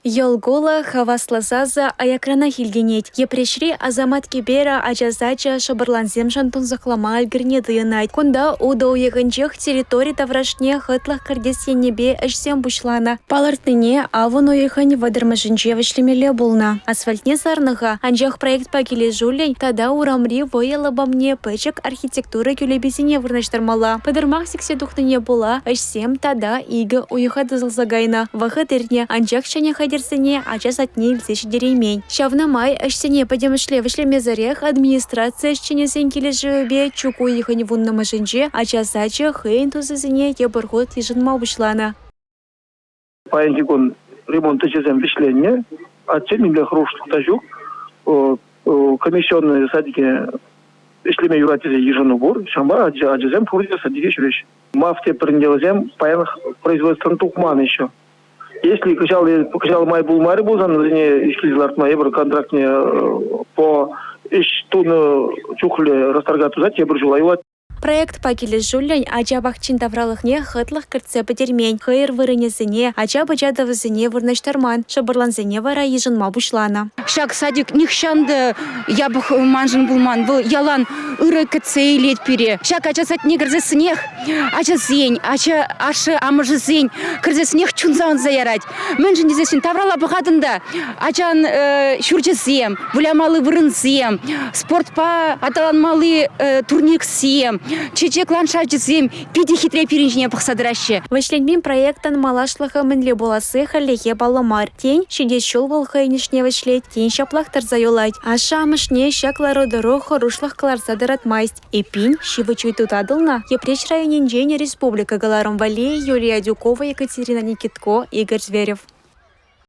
Йолгола хаваслазаза аякрана хилгенет. Епрешри Азамат Кибера ажазача шабарланзем шантун заклама альгерне дыянайт. Кунда уда уегенчех территорий таврашне хытлах кардес енебе эшсем бушлана. Палартныне авун уехань вадырмашинче вышлемеле булна. Асфальтне сарныха анжах проект пакеле жулей, тада урамри вояла бамне пычек архитектура кюлебесине вырнаштармала. Падырмах сиксе духныне була эшсем тада ига уехады залзагайна. Вахытырне анжах шане дерсене ачас атне илсеш деремень. Шавна май эшсене падемышле вышлеме зарех администрация эшченесен кележебе чуку ихань вунна машинче ачасача хейн тузызене ебыргот ежынма бушлана. Паентикон ремонт эчесем вишленне, ачениле хруштукта жук, комиссионные садики ишлеме юратизе ежыну бур, шамба аджезем фурдия садике шуреш. Мафте принделзем паянах производствен тукман еще. Если качал май был мари был занадение искизларт май бір контрактне по иштуны чухле расторгату зат ебір жылайват. Проект пакеле жуллянь ача бахчин тавралыхне хытлых кыртсе потермень. Хыйр вырынесене ача бачадавызене вырнаштарман. Шабарланзене вара ежынма бушлана. Шак садик нихшанды ябых манжын булман. Бұл ялан ыры кыцей лет пере. Шак ача сатне кырзе снег. Ача зень, ача ашы амыжы зень. Кырзе снег чунзан заярать. Мэнжин дезесін таврала бұғадында. Ачан шурчы зем, вулямалы вырын зем. Спортпа аталанмалы турник зем. Чечек ландшафт зем, пиди хитре перенжіне пықсадыраще. Вышленбин проектан малашлыхы мінле боласы халлеге баламар. Тень шеде шул волхайнишне вышлет, тень шаплахтар зайолать. Аша амышне шаклары дорога рушлых каларзадырат майст. Эпин шивы чуйтутадылна. Епреш районен Республика Галаром Вале, Юлия Дюкова, Екатерина Никитко, Игорь Зверев.